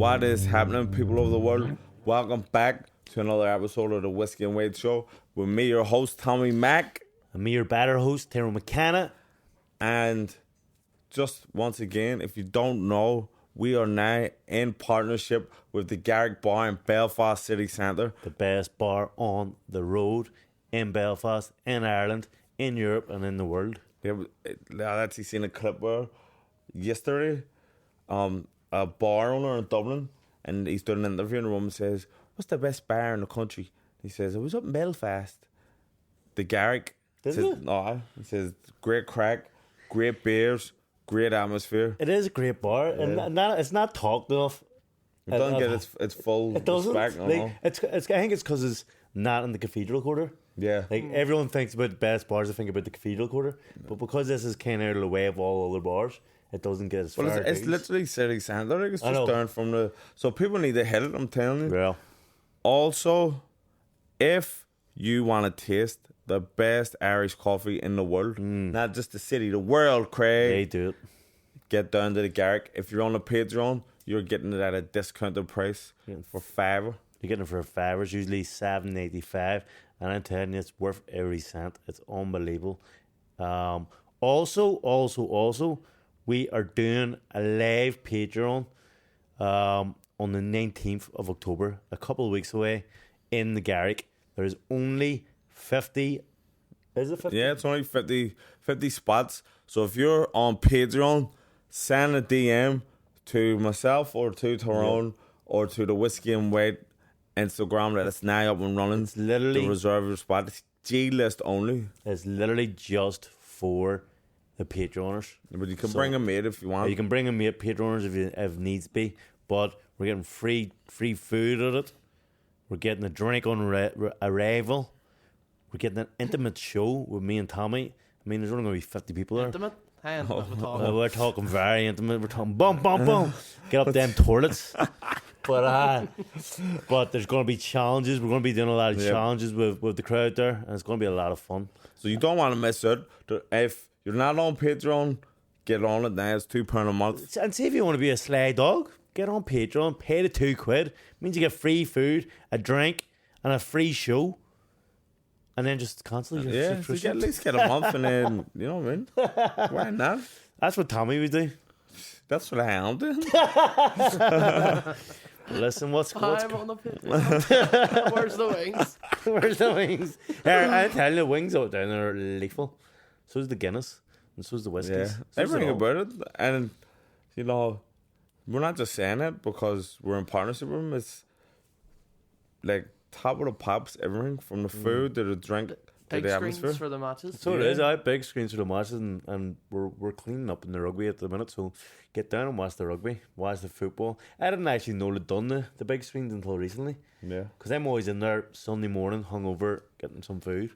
What is happening, people of the world? Welcome back to another episode of the Whiskey and Wade Show with me, your host, Tommy Mac. And me, your better host, Tyrone Mckenna. And just once again, if you don't know, we are now in partnership with the Garrick Bar in Belfast City Centre. The best bar on the road in Belfast, in Ireland, in Europe, and in the world. Yeah, I actually seen a clip where yesterday, a bar owner in Dublin, and he's doing an interview, and the woman says, "What's the best bar in the country?" He says, "It was up in Belfast." The Garrick. Is says, it? No, he says, great crack, great beers, great atmosphere. It is a great bar, and it's not talked enough. It doesn't get its full It doesn't. respect. No. I think it's because it's not in the Cathedral Quarter. Yeah. Like everyone thinks about the best bars, they think about the Cathedral Quarter, but because this is kind of out of the way of all other bars, it doesn't get as far. Well, it's literally city centre. Like, it's just down from the. So people need to hit it. I'm telling you. Well, Also, if you want to taste the best Irish coffee in the world, not just the city, the world, Craig, they do it. get down to the Garrick. If you're on a Patreon, you're getting it at a discounted price for $5. You're getting it for $5. It's usually $7.85, and I'm telling you, it's worth every cent. It's unbelievable. Also, we are doing a live Patreon on the 19th of October, a couple of weeks away, in the Garrick. There's only 50. Is it 50? Yeah, it's only 50 spots. So if you're on Patreon, send a DM to myself or to Tyrone or to the Whiskey and Wade Instagram that it's now up and running. It's literally to reserve your spot. It's G-list only. It's literally just for the Patreoners. But you can bring a mate if you want. You can bring a mate, Patreoners, if needs be. But we're getting free food at it. We're getting a drink on arrival. We're getting an intimate show with me and Tommy. I mean, there's only going to be 50 people there. Intimate? How intimate we're talking? We're talking very intimate. We're talking boom, boom, boom. Get up them toilets. But there's going to be challenges. We're going to be doing a lot of challenges with the crowd there, and it's going to be a lot of fun. So you don't want to miss out. If you're not on Patreon, get on it now. It's £2 a month. And see if you want to be a sly dog, get on Patreon, pay the £2. Means you get free food, a drink, and a free show. And then just cancel your subscription. So you at least get a month, and then, you know what I mean? Why not? That's what Tommy would do. That's what I am doing. Listen, what's I'm on the pit. Where's the wings? Where's the wings? Here, I tell you, the wings out down there are lethal. So's the Guinness, and so's the whiskies. Yeah, So's everything it all. about it. And, you know, we're not just saying it because we're in partnership with them. It's like top of the pops, everything from the food to the drink to Big the screens atmosphere. for the matches. So it is. I have big screens for the matches, and we're cleaning up in the rugby at the minute. So get down and watch the rugby, watch the football. I didn't actually know they'd done the big screens until recently. Yeah. Because I'm always in there Sunday morning, hungover, getting some food.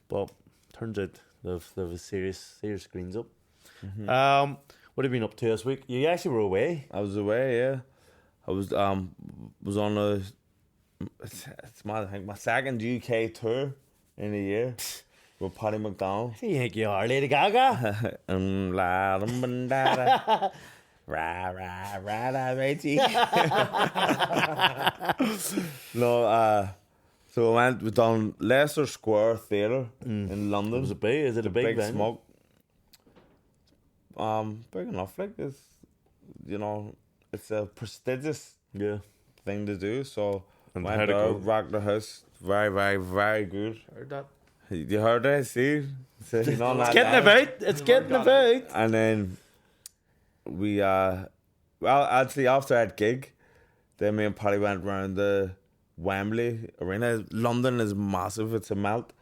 But turns out they've serious screens up. Mm-hmm. What have you been up to this week? You actually were away. I was away, yeah. I was on a... It's my second UK tour in a year with Paddy McDonnell. Do you think you are Lady Gaga? Matey. No, so we done Leicester Square Theatre in London. Was it big? Is it a big venue? Smoke. Big enough. Like it's, you know, it's a prestigious thing to do. So And went how'd it there, go? rocked the house. Very, very, very good. Heard that? You heard that? See, so, you know, It's getting about. It's getting about. And then we well, actually after that gig, then me and Paddy went round the Wembley Arena. London is massive; it's a melt.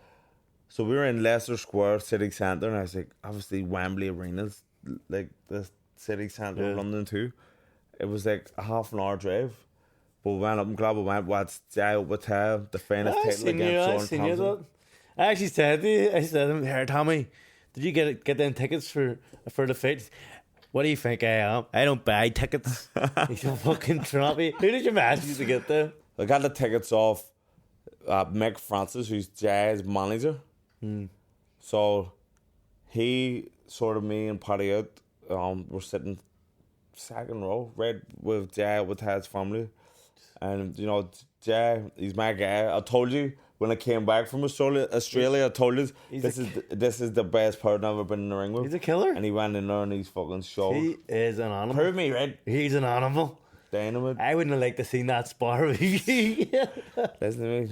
So we were in Leicester Square City Centre, and I was like, obviously Wembley Arena's like the city centre of London too. It was like a half an hour drive. But we went up and glad we went watched Jai Hotel, the famous title against Soren Thompson. I actually said to you, "Here, Tommy, did you get them tickets for the fight?" What do you think I am? I don't buy tickets. He's a fucking trumpy. Who did you manage to get there? I got the tickets off Mick Francis, who's Jai's manager. So he sorted me and Paddy out. We're sitting second row, right with Jay, with Tad's family. And, you know, Jay, he's my guy. I told you when I came back from Australia, I told you this is the best person I've ever been in the ring with. He's a killer. And he went in there and he's fucking showed. He is an animal. Prove me, right? He's an animal. Dynamite. I wouldn't have liked to see that spar. Listen to me.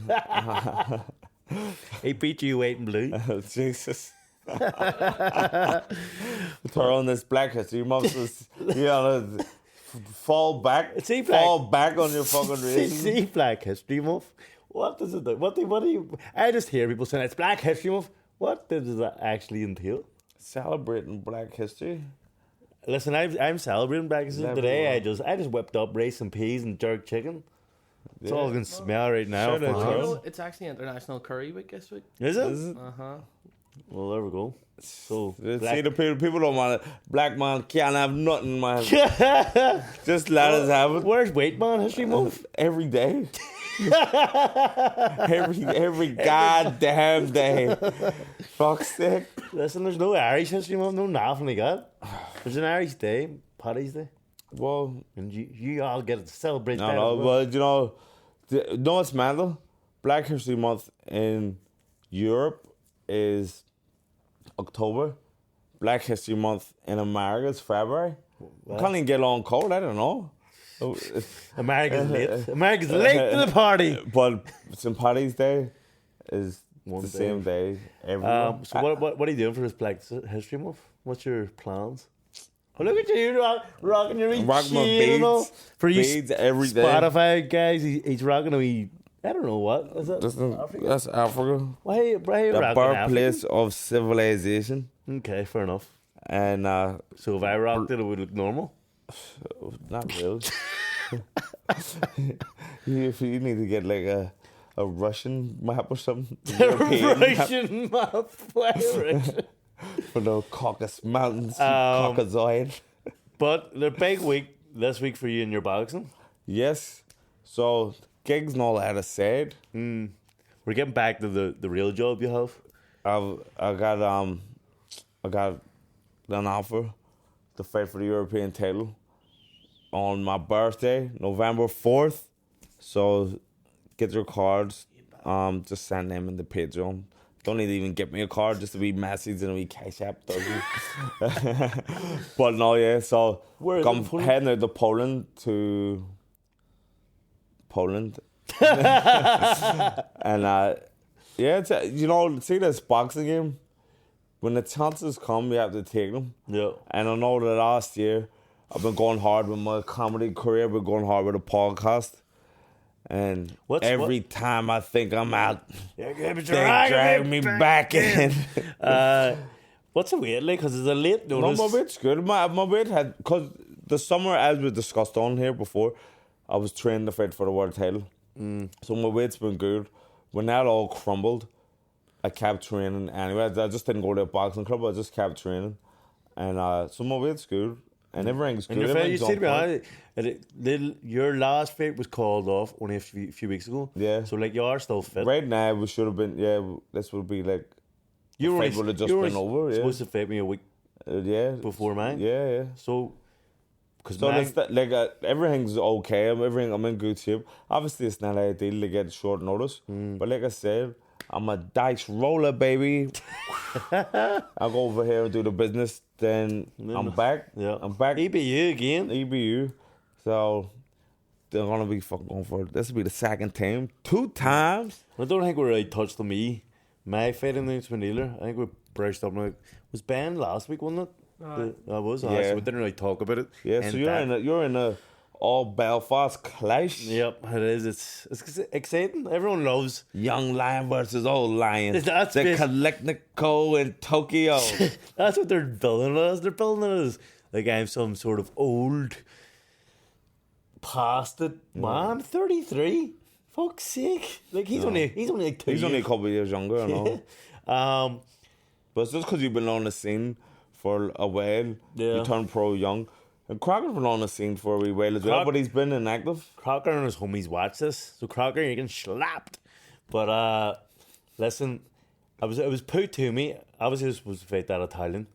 He beat you white and blue. Jesus. Throw on this black history month. You know, fall back on your fucking race. See Black History Month. What does it do? What do you? I just hear people saying it's Black History Month. What does that actually entail? Celebrating Black History. Listen, I'm celebrating Black History today. I just whipped up rice and peas and jerk chicken. It's all I can smell right now. Sure, know, it's actually International Curry Week this week. Is it? Uh-huh. Well, there we go. So, see, the people don't want it. Black man can't have nothing, man. Just let us have it. Where's White Man History Month? Every day. every goddamn day. Fuck's sake. Listen, there's no Irish History Month, no nothing like that. There's an Irish Day, Paddy's Day. Well, and you all get to celebrate that. No, but you know what's mental? Black History Month in Europe is October. Black History Month in America is February. Can't even get on cold. I don't know. America's late. America's late to the party. But St. Paddy's Day is the same day everywhere. So what are you doing for this Black History Month? What's your plans? Oh, look at you rocking your wee Rock my beads. For you beads every day. Spotify guys, he's rocking a wee. I don't know what is that. That's Africa. Why are you the birthplace of civilization. Okay, fair enough. And so if I rocked it would look normal. Not really. you need to get like a Russian map or something. Russian map. For the Caucasus Mountains, Caucasoid. But the big week this week for you in your boxing. Yes. So gigs and all that aside, we're getting back to the real job you have. I got an offer to fight for the European title on my birthday, November 4th. So get your cards. Just send them in the Patreon. Don't need to even get me a card, just a wee message and a wee cash app. But no, yeah, so I'm heading out to Poland and yeah, you know, see this boxing game, when the chances come, you have to take them. Yeah. And I know that last year I've been going hard with my comedy career, I've been going hard with the podcast. And every time I think I'm out, they drag me back in. What's the weight like? Because it's a late notice. No, my weight's good. My weight had, because the summer, as we discussed on here before, I was training to fight for the world title. So my weight's been good. When that all crumbled, I kept training anyway. I just didn't go to a boxing club. I just kept training. And so my weight's good. And everything's good. Your last fight was called off only a few weeks ago. Yeah. So, like, you are still fit. Right now, we should have been, this would be like, the fight would have just been over. Supposed to fight me a week before mine. Yeah. So, everything's okay. I'm in good shape. Obviously, it's not ideal to get short notice. But like I said, I'm a dice roller, baby. I'll go over here and do the business. Then I'm back. Yeah. I'm back. EBU again. EBU. So they're gonna be fucking going for it. This will be the second time. 2 times. I don't think we really touched on my fighting announcement either. I think we brushed up. It was Ben last week, wasn't it? I was. Yeah. So we didn't really talk about it. Yeah. So you're in a all Belfast clash. Yep, it is. It's exciting. Everyone loves young lion versus old lion. That's the Kalechnico in Tokyo. That's what they're building it as. They're building it as like I'm some sort of old, past it man. 33. Fuck's sake! Like he's only like 2. He's only a couple of years younger. I know. But it's just because you've been on the scene for a while. Yeah. You turned pro young. And Crocker's been on the scene for a wee while as well, but he's been inactive. Crocker and his homies watch this. So Crocker, you're getting slapped. But listen, it was put to me. Obviously, I was supposed to fight that Italian.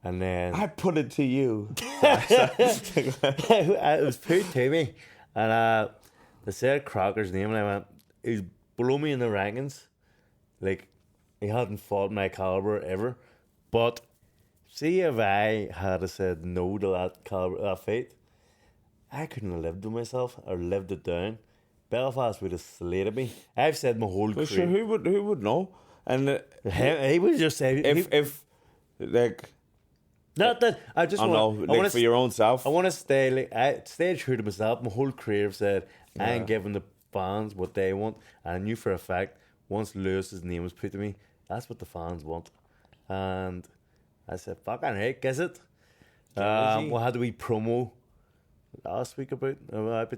And then I put it to you. it was put to me, and they said Crocker's name, and I went, he's below me in the rankings. Like, he hadn't fought my caliber ever. But see, if I had said no to that fight, I couldn't have lived with myself or lived it down. Belfast would have slated me. I've said my whole career. Sure, who would know? And he would just say if like. Not that I just want for your own self. I want to stay true to myself. My whole career I've said I ain't giving the fans what they want, and I knew for a fact once Lewis's name was put to me, that's what the fans want, and I said, "Fucking heck, is it?" What had we promo last week about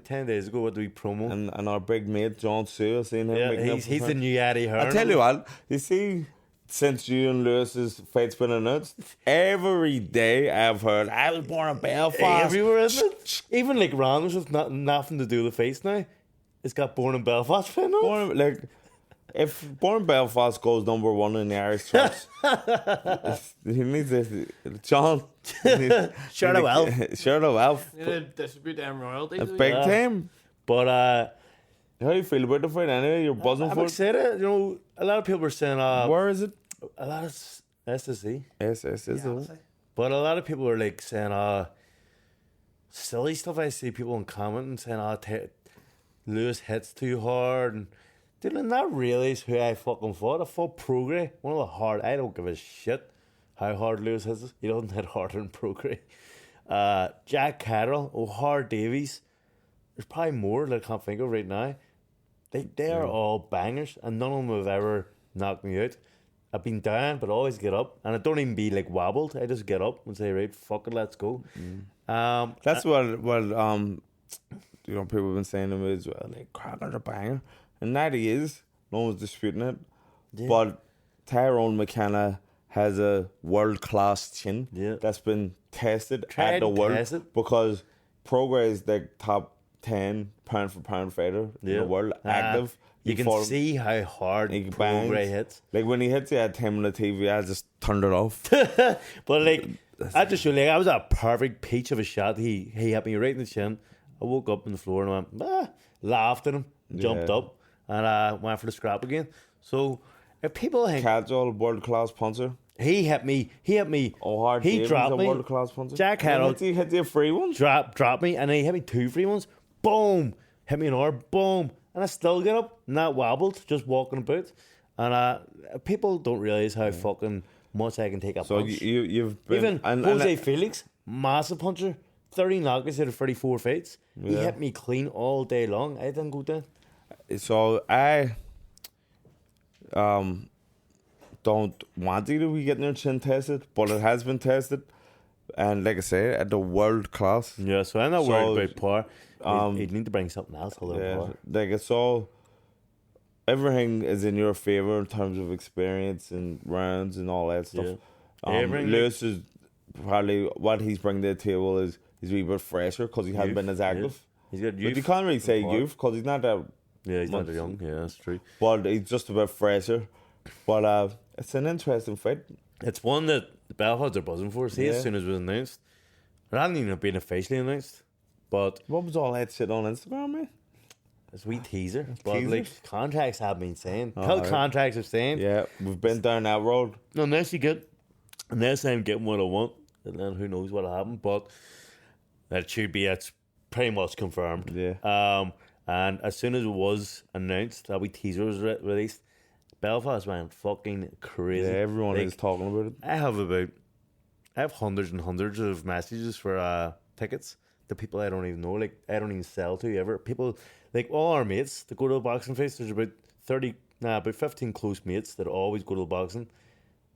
10 days ago? What did we promo? And our big mate John Sue, seen him. Yeah, he's the new Eddie Hearn. I tell you what, you see. Since you and Lewis's fight's been announced, every day I've heard I was born in Belfast. Everywhere, isn't it? Even like randoms with nothing to do with the face now. It's got born in Belfast. Like, if Born in Belfast goes number 1 in the Irish charts, he needs this. John. Share the wealth. Share the wealth. You need to distribute them royalties. It's big time. But how do you feel about the fight anyway? You're buzzing I'm for excited. You know, a lot of people were saying, where is it? A lot of SSE. SSE. But a lot of people were like saying, silly stuff. I see people in commenting saying, Lewis hits too hard. And dude, not really is who I fucking fought. I fought Progre. One of the hard. I don't give a shit how hard Lewis hits. He doesn't hit harder than Progre. Jack Catterall, O'Hare Davies. There's probably more that I can't think of right now. They are all bangers, and none of them have ever knocked me out. I've been down, but I always get up, and I don't even be like wobbled. I just get up and say, "Right, fuck it, let's go." That's what people have been saying to me as well. Like, Crocker's a banger, and that he is. No one's disputing it. Yeah. But Tyrone McKenna has a world class chin that's been tested at the world because Progress is the top 10 pound for pound fighter in the world, active. You can see how hard Progress hits. Like when he hits you at 10 on the TV, I just turned it off. But like, I just feel like I was a perfect peach of a shot. He hit me right in the chin. I woke up on the floor and I went, laughed at him, jumped up, and went for the scrap again. So if people think Casual, world class puncher. He hit me. O'Hare he Davies, dropped me. World class puncher. Jack Catterall hit you a free one. Dropped me, and then he hit me 2 free ones. Boom, hit me an hour. Boom, and I still get up, not wobbled, just walking about. And people don't realize how fucking much I can take a punch. So you've been even Jose Felix, massive puncher, 30 knockouts out of 34 fights. He hit me clean all day long. I didn't go down. So I don't want you to be getting your chin tested, but it has been tested, and like I say, at the world class. Yeah, so I'm not worried about par. You'd need to bring something else. Like it's all, everything is in your favor in terms of experience and rounds and all that stuff. Lewis is probably what he's bringing to the table is he's a wee bit fresher because he hasn't been as active. He's got youth. But you can't really say youth because he's not that. Yeah, he's not that young. Yeah, that's true. But he's just a bit fresher. But it's an interesting fight. It's one that the Belfast are buzzing for. See, as soon as it was announced, it hadn't even been officially announced. But what was all that shit on Instagram, man? It's a wee teaser. But like contracts have been saying. Contracts are saying. Yeah, we've been down that road. Unless I'm getting what I want, and then who knows what'll happen. But it's pretty much confirmed. Yeah. And as soon as it was announced, that wee teaser was released, Belfast went fucking crazy. Yeah, everyone is talking about it. I have hundreds and hundreds of messages for tickets to people I don't even know. Like, I don't even sell to ever. People, like all our mates that go to the boxing face, there's about 15 close mates that always go to the boxing,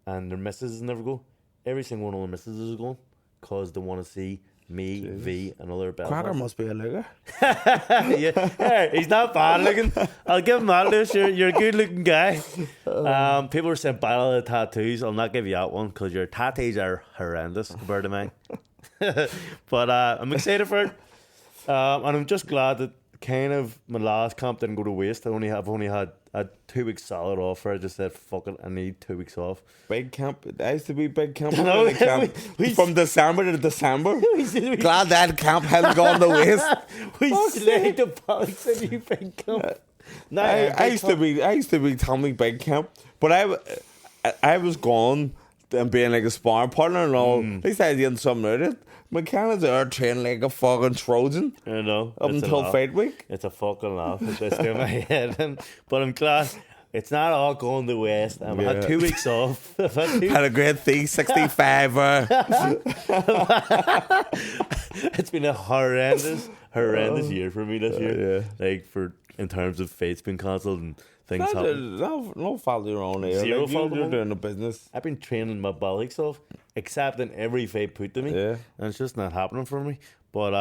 and their missus never go. Every single one of their missus is going because they want to see me, V, and other Belfast. Crocker must be a looker. Yeah, he's not bad looking. I'll give him that, Lewis. You're a good looking guy. People are saying battle of the tattoos. I'll not give you that one because your tattoos are horrendous compared to mine. But I'm excited for it. And I'm just glad that kind of my last camp didn't go to waste. I've only had 2 weeks solid off. Where I just said, "Fuck it, I need 2 weeks off." Big camp. I used to be big camp. No, From December to December. Glad that camp hadn't gone to waste. We slayed the box and you big camp. No, I used to be Tommy big camp, but I was gone and being like a sparring partner and all. At least I did something out of it. McKenna's there training like a fucking Trojan. I know. Up until fight week. It's a fucking laugh. It's in my head. But I'm glad it's not all going to waste. I've had 2 weeks off. Had a great 365er. It's been a horrendous year for me this year. Like in terms of fates being cancelled and things happening. No fault of your own here. Zero like, fault. You're doing the business. I've been training my bollocks off, accepting every vape put to me, and it's just not happening for me. But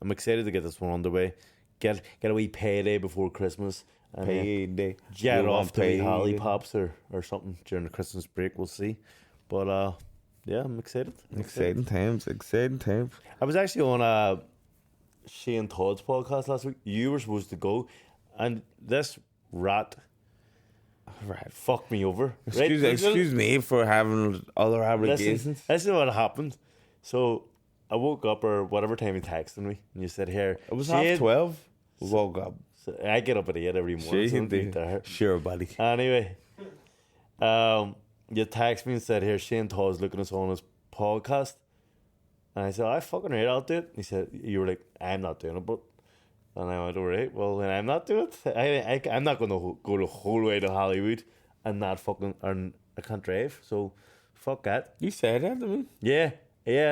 I'm excited to get this one underway. Get a wee payday before Christmas. And Payday. Jet off to wee Holly Pops or something during the Christmas break. We'll see. But yeah, I'm excited. Exciting times. I was actually on Shane Todd's podcast last week. You were supposed to go, and this rat fucked me over. Excuse me for having other obligations. This is what happened. So I woke up or whatever time you texted me, and you said, "Here." It was Shane, 12:30. We woke up. So I get up at 8 every morning. Sure, buddy. Anyway, you texted me and said, "Here, Shane Todd's looking us on his podcast," and I said, "I fucking right, I'll do it." And he said, "You were like, I'm not doing it, but." And I went, all right, well, then I'm not doing it. I'm not going to go the whole way to Hollywood and not fucking, and I can't drive, so fuck that. You said that to me? Yeah.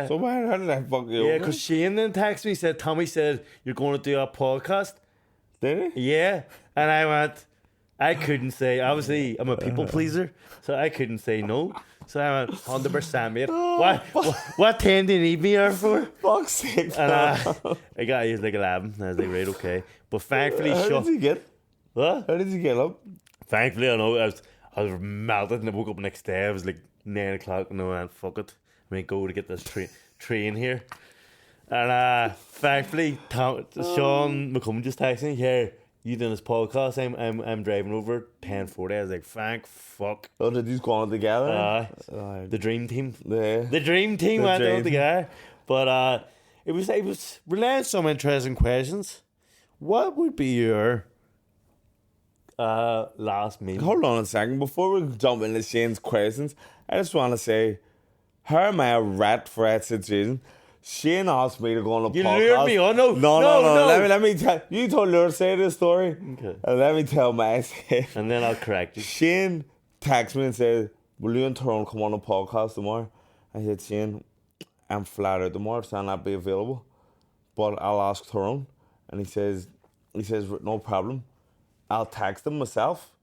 So how did I fuck you Yeah, over? because Shane then texted me, said, Tommy said, you're going to do a podcast. Did he? Yeah. And I went, I couldn't say, obviously, I'm a people pleaser, so I couldn't say no. So I went, 100%, mate. What time do you need me here for? Fuck's sake. And I got here like 11. And I was like, right, okay. But thankfully, How did you get? What? How did you get up? Thankfully, I know I was melted, and I woke up the next day. I was like 9 o'clock, and I went, fuck it. I mean, go to get this train here. And thankfully, Sean McCombs just texted me, here, you doing this podcast? I'm driving over 10:40. I was like, thank fuck. Oh, did these go on together? The dream team. The dream team went on together. But it was related some interesting questions. What would be your last meal? Hold on a second. Before we jump into Shane's questions, I just want to say, how am I a rat for that situation? Shane asked me to go on a podcast. You lured me on. No. Let me tell you. Told your side of the story. Okay. And let me tell my side. And then I'll correct you. Shane texted me and said, will you and Tyrone come on a podcast tomorrow? I said, Shane, I'm flat out tomorrow, so I'll not be available. But I'll ask Tyrone. And he says, no problem. I'll text him myself.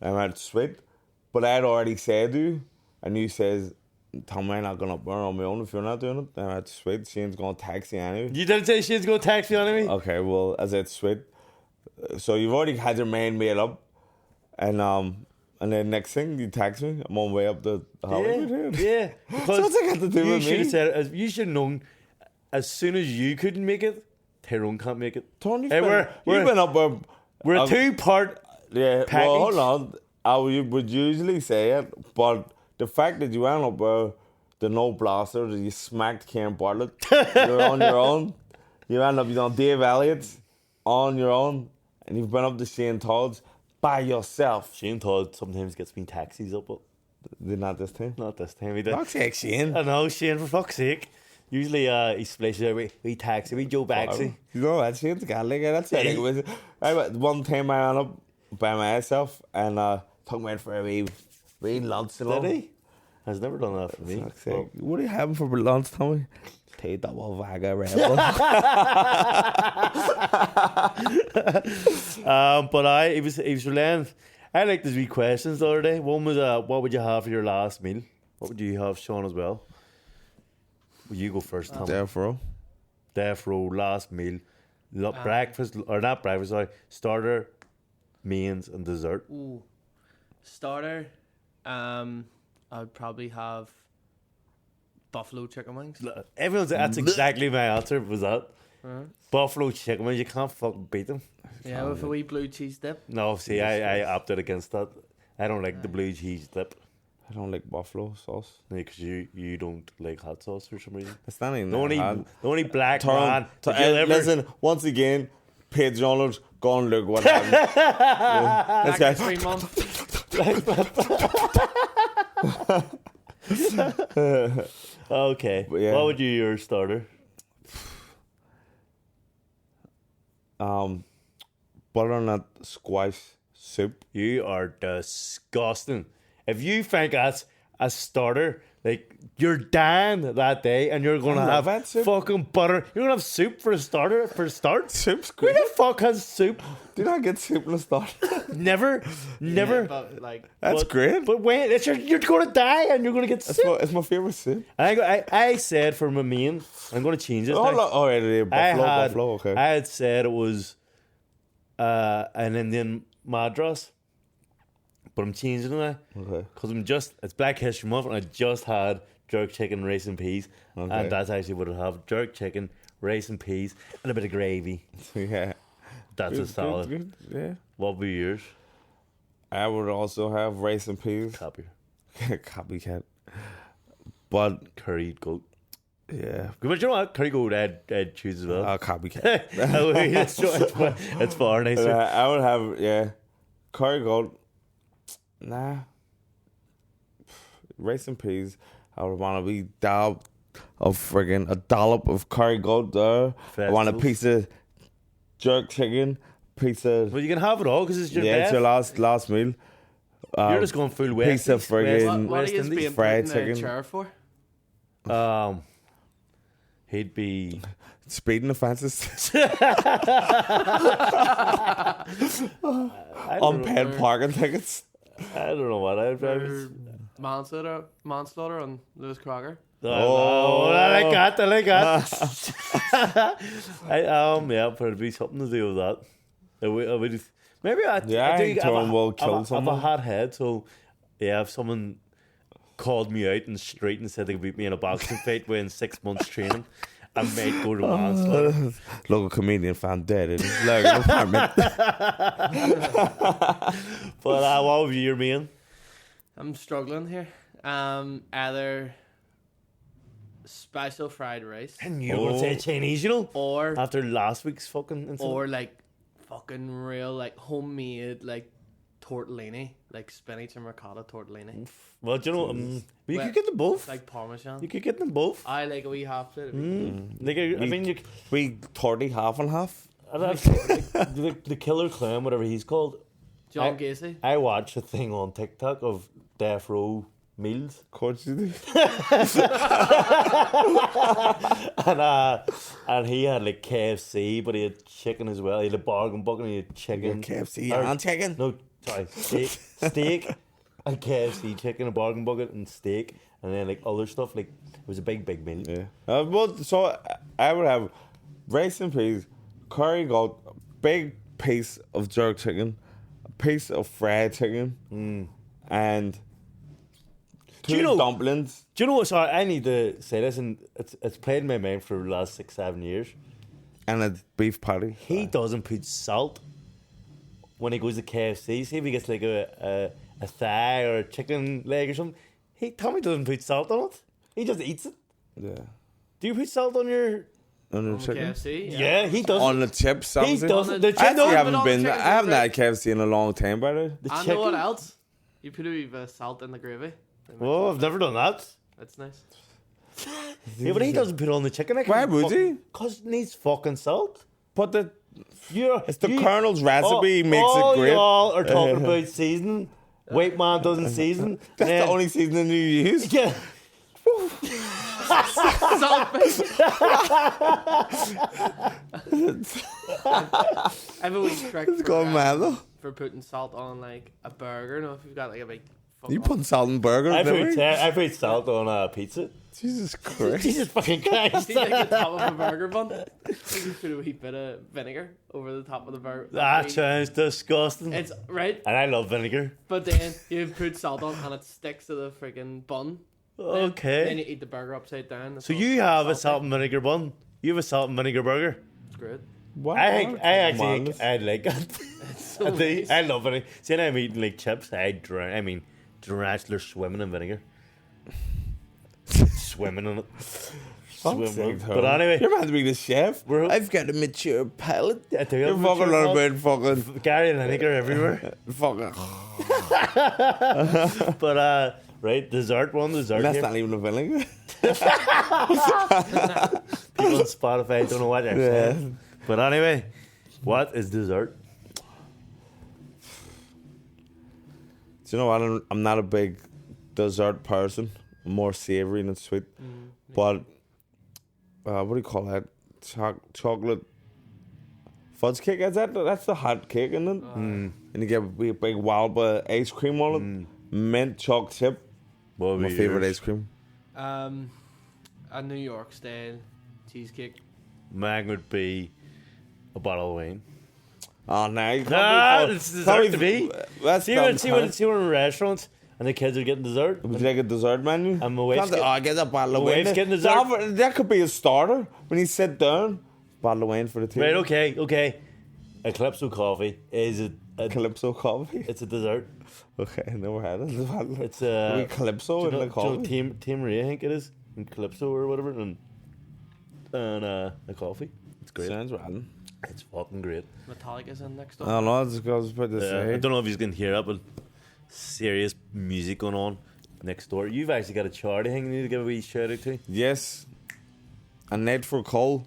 And I went, sweet. But I had already said to you, and you says, Tommy, I'm not going to burn on my own if you're not doing it. And I went, sweet. Shane's going to text you anyway. You didn't say Shane's going to text you on me? Okay, well, I said, sweet. So you've already had your mind made up. And then next thing, you text me. I'm on my way up to Hollywood. Yeah. So what's that got to do with me? You should have known as soon as you couldn't make it, Tyrone can't make it. Tony, you've Hey, been up where... We're a two-part package. Well, hold on. I would usually say it, but the fact that you went up where the no blaster, that you smacked Karen Bartlett, you're on your own. You end up, Dave Elliott's on your own, and you've been up to Shane Todd's by yourself. Shane Todd sometimes gets me taxis up, but not this time. not this time. He did. Fuck's sake, Shane. I know, Shane, for fuck's sake. Usually he splashes out we taxi, we Joe Baxi. You know what, Shane's got like that's it. It was, one time I ran up by myself and took me out for a wee lunch and all. Did he? Has never done that for me. Fuck's sake. What are you having for lunch, Tommy? Take double Vaga Rebel. But he was relentless. I liked his wee questions the other day. One was, what would you have for your last meal? What would you have, Sean, as well? Will you go first, Tom? Death row. Death row, last meal. Breakfast, or not breakfast, sorry. Starter, mains, and dessert. Ooh. Starter, I would probably have buffalo chicken wings. Everyone's that's exactly my answer, was that? Buffalo chicken wings, you can't fucking beat them. Yeah, with a wee blue cheese dip. No, see, I opted against that. I don't like the blue cheese dip. I don't like buffalo sauce. Because you don't like hot sauce for some reason. It's not even The only black Tyrone, man. Did you ever- listen, once again, Page Donald, go and look what happened. This Black guy. ice cream on. Okay. But yeah. What would you your starter? Butternut squash soup. You are disgusting. If you think that's a starter, like you're dying that day, and you're gonna I love have that soup. fucking butter. You're gonna have soup for a starter. For a start, Soup's who great. the fuck has soup? Do you not get soup in the start? Never. Yeah, but like, That's great. But wait, you're gonna die, and you're gonna get It's soup. my favourite soup. I said for my main, I'm gonna change this. Oh, now. look, oh, yeah, buffalo, okay. I had said it was an Indian madras, but I'm changing it now Okay. because it's Black History Month and I just had jerk chicken, rice and peas, Okay. and that's actually what I have: jerk chicken, rice and peas, and a bit of gravy. Yeah. That's a Good, salad. good, yeah. What would be yours? I would also have rice and peas. Copy. Copycat. But, Curried goat. yeah. But you know what? Curry goat I'd choose as well. Copycat. It's far nicer. I would have, yeah. Curry goat. Nah. Rice and peas. I would want to be a dollop of curry goat there. I want a Festivals. piece of jerk chicken, piece of Well, you can have it all because it's your it's death. your last meal. You're just going full West. piece of West- friggin' what West are you Indies. being fried put in a chicken. chair for? He'd be speeding offences, I don't know, unpaid parking tickets. I don't know what I'd For manslaughter on Lewis Crocker. Oh, I like that. Yeah, but it'd be something to do with that. I would maybe I think Tyrone will kill I've someone. a hot head, so yeah, if someone called me out in the street and said they could beat me in a boxing fight within 6 months training, I might go to manslaughter. Local comedian found dead in his Logan apartment. But what would be your main? I'm struggling here. Either special fried rice And you were going to say Chinese, you know? or After last week's fucking incident. or like fucking real like homemade like tortellini, like spinach and ricotta tortellini, Well, do you know, you Well, could get them both. like parmesan. You could get them both. I like a wee half plate. Like, I mean, you. We 30 half and half. The killer clown, whatever he's called. John Gacy. I watched a thing on TikTok of death row meals, Of course you do. and he had like KFC, but he had chicken as well. He had a bargain bucket, and he had chicken. KFC Or- and chicken. No, sorry, steak, and KFC chicken, a bargain bucket, and steak, and then like other stuff. Like it was a big meal. Yeah. Well, so I would have rice and peas, curry goat, big piece of jerk chicken, a piece of fried chicken, and two you know- dumplings. Do you know what? Sorry, I need to say this, and it's played in my mind for the last 6-7 years. And a beef patty. He doesn't put salt when he goes to KFC. See if he gets like a thigh or a chicken leg or something. Tommy doesn't put salt on it. He just eats it. Yeah. Do you put salt on your? On the On chicken. KFC. Yeah, he doesn't. On the chips, He obviously. doesn't. The I I chicken. actually But haven't on the been. chicken I haven't is had KFC in a long time, brother. The I chicken. know what else. You put a wee bit of salt in the gravy. Oh, I've never done that. That's nice. Yeah, but he doesn't put it on the chicken. Why would he? Because it needs fucking salt. But it's the You- Colonel's recipe makes all it great. Y'all are talking about seasoning. White man doesn't season. That's Then- the only seasoning you use. Yeah. Salt. I have a wee trick It's going mad though. for putting salt on like a burger. No, if you've got like a big. fuck You off. putting salt in burgers? I put salt on a pizza. Jesus Christ. Jesus fucking Christ. See, like the top of a burger bun. You just put a wee bit of vinegar over the top of the burger. That sounds disgusting. It's right, And I love vinegar. but then you put salt on and it sticks to the friggin' bun. Then Okay. you eat the burger upside down. It's So all you have a salty. salt and vinegar bun. You have a salt and vinegar burger. It's great. What? I think I actually Madness. I like it. It's so I think nice. I love it. See, when I'm eating like chips, I drown. I mean, they're swimming in vinegar. Swimming in it. Swimming in it. But anyway, You're about to be the chef. We're- I've got a mature palate. I tell you, You're fucking on about fucking Gary and vinegar everywhere. fucking. But right, dessert That's here. not even a vinegar. People on Spotify don't know what they're Yeah. saying. But anyway, what is dessert? Do you know what? I'm not a big dessert person. I'm more savoury than sweet. But what do you call that? Chocolate fudge cake. Is that's the hot cake, isn't it? And you get a big wallop of ice cream on it. Mint choc chip. What would My be favourite yours? ice cream. A New York style cheesecake. Mine would be a bottle of wine. Oh, no. You can't Nah, be it's dessert to me. That's See when in restaurants and the kids are getting dessert. Would you like a dessert menu? And my wife's Can't- I get a bottle of my wine. wife's getting That could be a starter. When you sit down, bottle of wine for the table. Right, okay. Eclipso coffee is a Calypso coffee. it's a dessert. Okay, I never had it. It's We Calypso do in you the know, do you know coffee. Team Maria, I think it is, and Calypso or whatever, and a coffee. It's great. Sounds rad. It's fucking great. Metallica's in next I door. don't know. I was about to I say. don't know if you can hear it, but serious music going on next door. You've actually got a charity thing you need to give a wee shout out to. Yes. A night for Cole,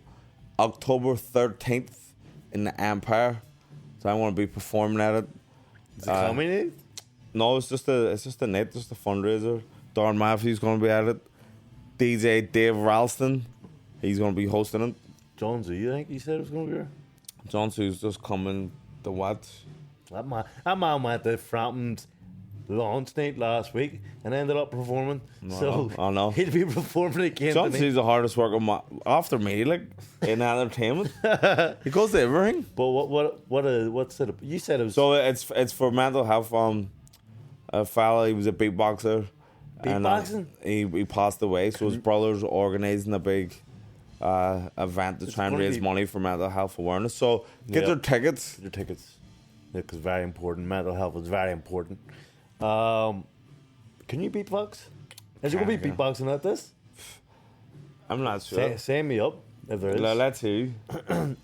October 13th in the Empire. So I want to be performing at it. Is it comedy? No, it's just a night, just a fundraiser. Darren Matthews going to be at it. DJ Dave Ralston, he's going to be hosting it. John Zoo, I think you said it was going to be there. John Sue's just coming to watch. That man went to Frampton's launch night last week and ended up performing. So I know. he'll be performing again John tonight. Sue's the hardest worker after me, like in entertainment. He goes to everything. But what's it? You said it was So it's for mental health. A fella, he was a beatboxer. Beatboxing? And, he passed away. So his brother's organising a big event to try and gonna raise be- money for mental health awareness. So get Yep. their tickets. your tickets. Because very important. Mental health is very important. Can you beatbox? Is there going to be Yeah. beatboxing at this? I'm not sure. Say me up if there is. Let's see. Do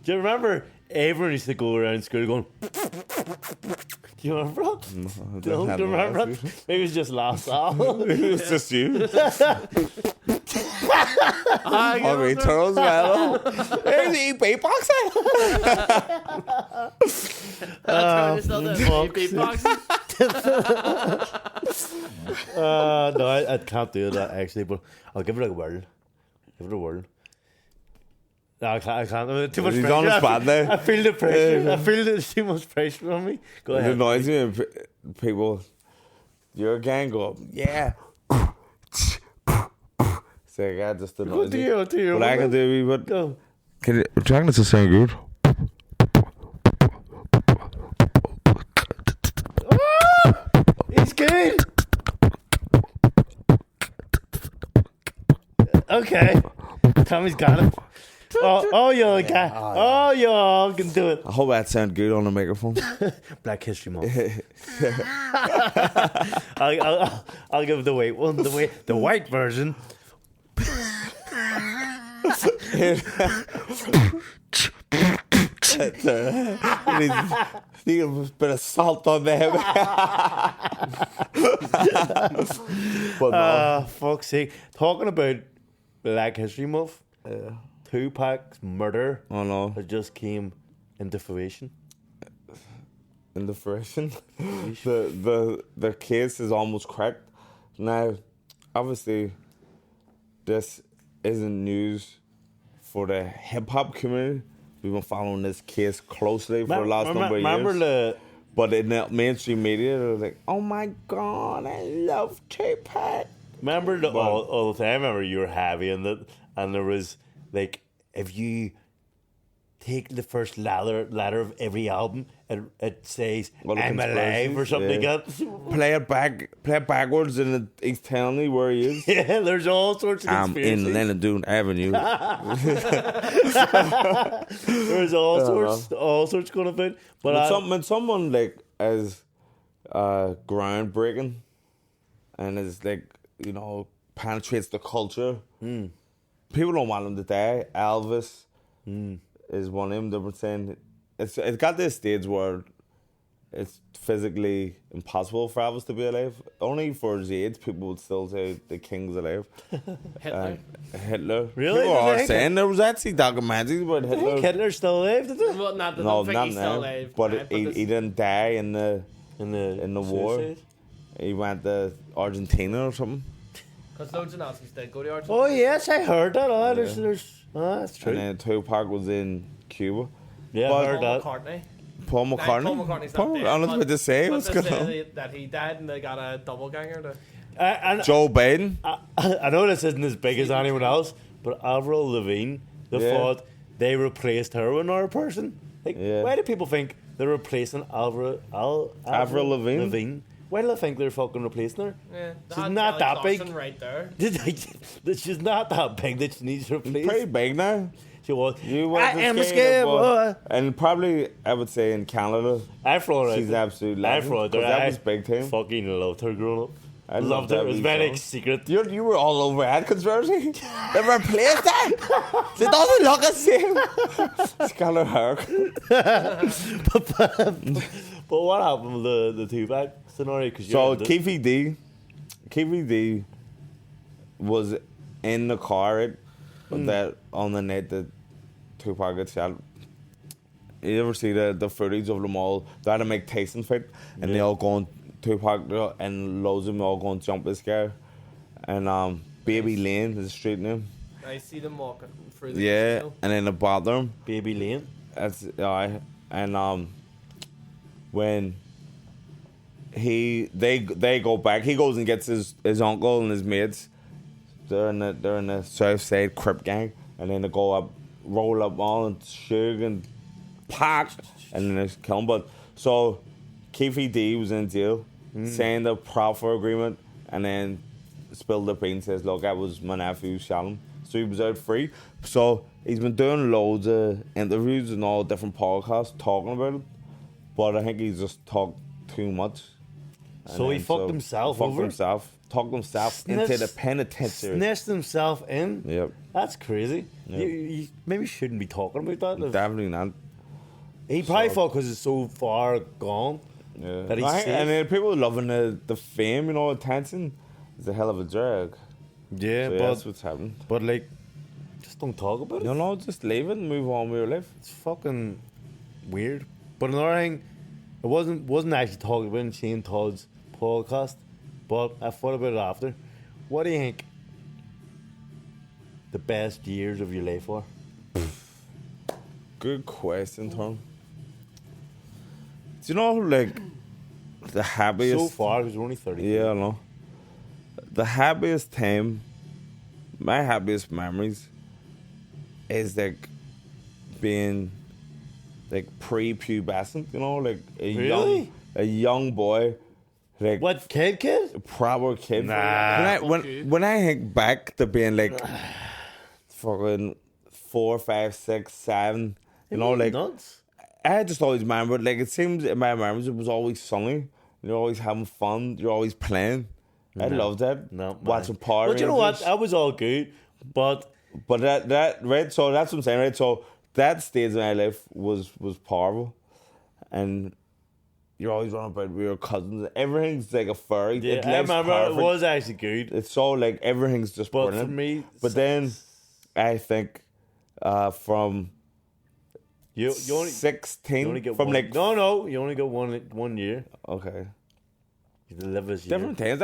you remember everyone used to go around school going? Do you remember that? Don't you remember that? Maybe it was just last hour. It was just you. I get Okay, it. Charles Mello. Is he beatboxing? That's how you still do it. fuck's Beatboxing. No, I can't do that actually, but I'll give it a whirl. Give it a whirl. No, I can't. Too much He's pressure. on the spot now. I feel the pressure. I feel there's too much pressure on me. Go It ahead. annoys me when people, your gang go up, yeah. So yeah, just Go annoys to me. you, to you. But I can do, but Go. can you, Dragon is sound good. He's good. Okay. Tommy's got it. Oh, you can. Oh, you can do it. I hope that sound good on the microphone. Black History Month. I'll give the white one. The white version. Need a bit of salt on there. But no. Fuck's sake. Talking about Black History Month, Tupac's murder Oh no, has just came into fruition. in the fruition, the case is almost cracked. Now, obviously, this isn't news for the hip hop community. We've been following this case closely for the last number of Remember years. the But in the mainstream media, they're like, "Oh my god, I love Tupac." Remember the all the time. I remember you were heavy and that, and there was like if you take the first letter of every album, and it says All the "I'm alive" or something yeah. like that. Play it backwards, and he's telling me where he is. Yeah, there's all sorts of I'm in conspiracies. Lenadune Avenue. There's all sorts going about. But When someone like as groundbreaking and is like, you know, penetrates the culture, people don't want him to die. Elvis is one of them. They were saying it's got this stage where it's physically impossible for Elvis to be alive. Only for his age, people would still say the king's alive. Hitler. Really? People are They saying there was actually documentaries about I Hitler. think Hitler's still alive, did they? Well, not that No, I think not he's still now. alive. But right, he this- didn't die in the In the war. suicide? He went to Argentina or something. Because loads of Nazis did go to Argentina. Oh yes, I heard that. Oh, Yeah. that's true. And then Tupac was in Cuba. Yeah, But- I heard Paul that. McCartney. Paul Nah, McCartney. Paul McCartney's not dead. I was but- about to say, but what's they going say on? that he died and they got a doppelganger to... And Joe Biden. I know this isn't as big as anyone else, but Avril Lavigne, they Yeah. thought they replaced her with another person. Like, Yeah. why do people think they're replacing Avril Lavigne? Why do they think they're fucking replacing her? Yeah, they She's had not Kelly that big. Clarkson right there. She's not that big that she needs replaced. Pretty big now. She was. You I was am a scared scared boy. boy. And probably, I would say in Canada, Afro, right? she's an absolute Afro, legend. 'Cause that was big time. Fucking loved her growing up. I Loved her. It was wee very song. secret. You were all over that conspiracy. They replaced that. It doesn't look the same. It's got her hair. But what happened with the Tupac scenario? Cause So you're Keefy D was in the car that on the night that Tupac got shot. You ever see the footage of them all? They had a Mike Tyson fight, and they all going Tupac and loads of them all going jump this guy, and Baby Lane is the street name. I see them walking through the Yeah, casino. and in the bathroom. Baby Lane. That's and when they go back, he goes and gets his uncle and his mates. They're in the South Side Crip gang, and then they go up, roll up on and shoot and pack, and then they kill him. But so Keefy D was in jail, signed the proffer agreement, and then spilled the beans. Says, "Look, that was my nephew who shot him." So he was out free. So he's been doing loads of interviews and all different podcasts talking about it. But I think he's just talked too much. And So he then fucked himself fucked over? himself. Talked himself into the penitentiary. Snitched himself in. Yep. That's crazy. Yep. You maybe shouldn't be talking about that. Definitely not. He probably So- thought because it's so far gone. Yeah. That he's safe. And then people loving the fame, you know, attention. It's a hell of a drag. Yeah, So yeah, that's what's happened. but like, just don't talk about it. You know, just leave it and move on with your life. It's fucking weird. But another thing, it wasn't actually talking about in Shane Todd's podcast, but I thought about it after. What do you think the best years of your life were? Good question, Tom. Do you know, like, the happiest... So far, because we're only 30. Yeah, I know. The happiest time, my happiest memories is, like, being, like, pre-pubescent, you know? Like, Really? a young boy. Like, What, kid? proper kid. Nah. When I think back to being, like, fucking 4, 5, 6, 7, you know, like... Nuts. I just always remember, like, it seems in my memories it was always sunny. You're always having fun. You're always playing. I loved that. No, Watching Power But you know what? Rangers. That was all good. But But that right, so that's what I'm saying, right? So that stage of my life was powerful. And you're always running about with your cousins. Everything's like a fairy. yeah, It I lives remember perfect. it was actually good. It's so, like, everything's just But brilliant. for me, But then, I think, from you only 16, you only get from one. like... No, you only got one year. Okay. You live this year. Different things.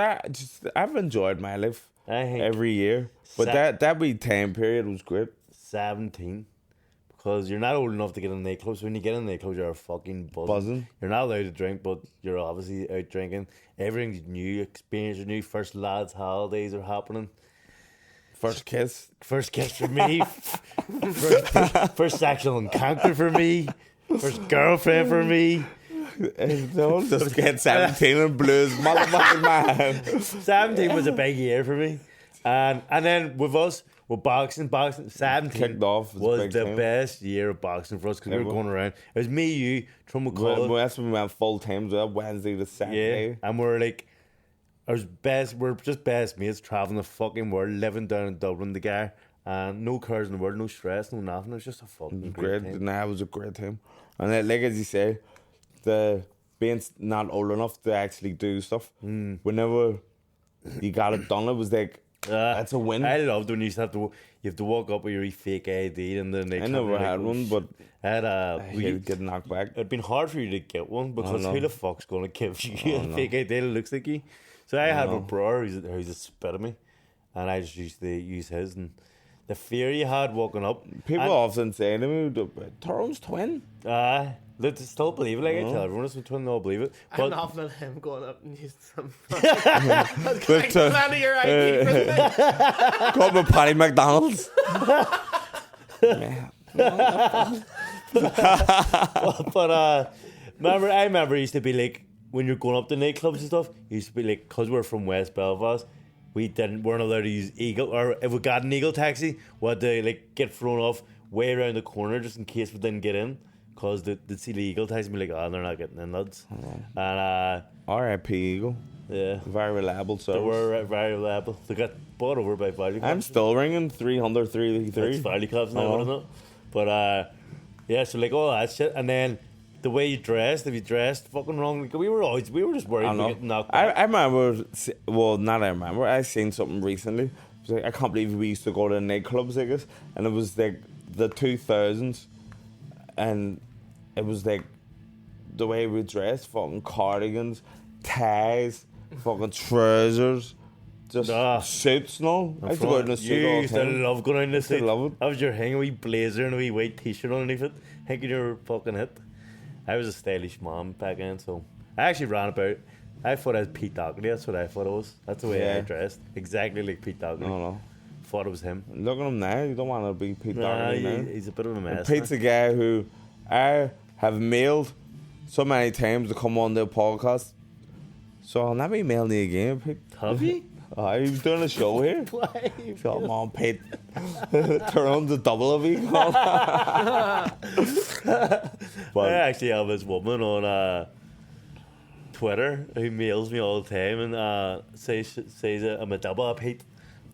I've enjoyed my life I think every year, but Sa- that wee time period was great. 17. Because you're not old enough to get in nightclubs. When you get in nightclubs, you're fucking buzzing. You're not allowed to drink, but you're obviously out drinking. Everything's new, experience new. First lads' holidays are happening. First kiss. First kiss for me. First sexual encounter for me. First girlfriend for me. Don't just get 17 and blues, motherfucking man. 17 was a big year for me. And then with us, with boxing, 17 Kicked off as a was big the team. best year of boxing for us because we were going around. It was me, you, Trum McCullough. That's when we went full times. Wednesday to Saturday. Yeah, and we're like, we're just best mates traveling the fucking world, living down in Dublin together, and no cares in the world, no stress, no nothing. It was just a fucking great time. Nah, it was a great time. And like as you say, the being not old enough to actually do stuff. Whenever you got it done, it was like that's a win. I loved when you used to you have to walk up with your fake ID and then they I never had one, but I had I hated getting knocked back. it'd been hard for you to get one because no. who the fuck's going to give you a fake ID that looks like you? So I had my brother who's a spit of me, and I just used to use his, and the fear you had walking up. People often say to me, Tyrone's twin. They still believe it. Like I tell everyone, it's a twin, they'll believe it. I'm But laughing at him going up and using some. But, Plan of your ID for the day. called me Paddy McDonald's. but I remember it used to be like when you're going up to nightclubs and stuff, it used to be like because we're from West Belfast, weren't allowed to use Eagle, or if we got an Eagle taxi, we had to like get thrown off way around the corner just in case we didn't get in. Because they'd see the Eagle taxi and be like, oh, they're not getting in, lads. And R.I.P. Eagle. yeah, Very reliable they service. were very reliable. They got bought over by Valley Clubs. I'm still ringing 300 333. It's Valley Clubs now, isn't it? But yeah, so like all that shit, and then the way you dressed, if you dressed fucking wrong, like, we were just worried I about know. getting knocked back. I remember, not I remember, I seen something recently. It was like, I can't believe we used to go to nightclubs like this, and it was like the 2000s, and it was like the way we dressed, fucking cardigans, ties, fucking trousers, just suits, no? I used to go in a suit You all used the to time. love going out in the Used to suit. love it. That was your hang, a wee blazer and a wee white t-shirt underneath it, thinking you were fucking hit. I was a stylish mom back then, so I actually ran about. I thought I was Pete Doherty. That's what I thought it was. That's the way I Yeah. dressed, exactly like Pete Doherty. No. Thought it was him. Look at him now, you don't want to be Pete Nah, Doherty now. he's a bit of a mess. Pete's a guy who I have mailed so many times to come on the podcast. So I'll never be mailing you again, Pete. Have you? He was doing a show here. Why? Come on, Pete. Tyrone's a double of you. I But actually have this woman on Twitter who mails me all the time and says I'm a double of Pete.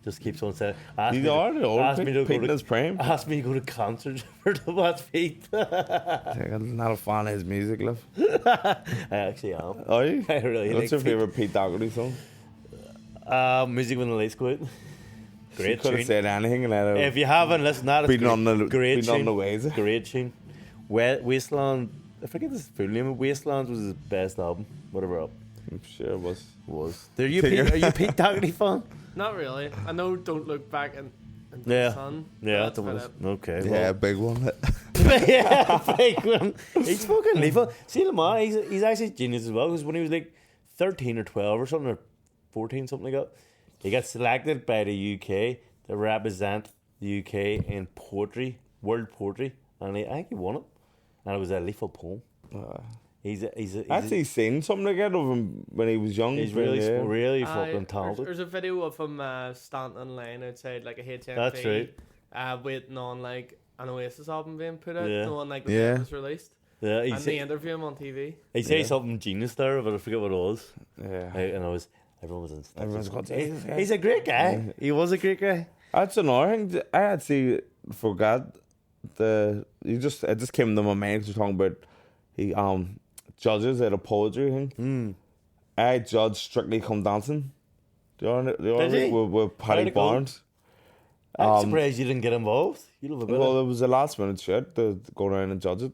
Just keeps on saying. you are the old Pete in his prime. Asked me to go to concerts for the last Pete. I'm not a fan of his music, love. I actually am. Are you? I really What's like your Pete. favourite Pete Doherty song? Music when the lights go out. Great Could have tune. said anything and I'd If you haven't listened, that is Beating on the- great beating on tune. the waves. Great tune. Wasteland. I forget his full name. Wasteland was his best album. Whatever up I'm sure it was. was. Are you a Pete Doherty fan? Not really. I know. Don't look back in Yeah. the sun. Yeah, That's that about was it. okay. Yeah, big one. Yeah, big one. He's fucking lethal. See Lamar, he's actually genius as well. Because when he was like 13 or 12 or something, or 14, something like that, he got selected by the UK to represent the UK in poetry, world poetry, and I think he won it. And it was a lethal poem. He's I actually seen something like that of him when he was young. He's really Aye, fucking talented. There's a video of him standing in line outside like a HMV. That's right. Waiting on like an Oasis album being put out. Yeah. Knowing like the Yeah. band was released. Yeah, And they interview him on TV. he said something genius there, but I forget what it was. Yeah. Everyone was in. Everyone's got He's a great guy. He was a great guy. That's another thing. I actually forgot it just came to my mind because you're talking about he judges at a poetry thing. I judged Strictly Come Dancing. Do you know Did he? with Paddy How'd it go? Barnes. I'm surprised you didn't get involved. You love a bit. Well, it was a last minute shit to go around and judge it.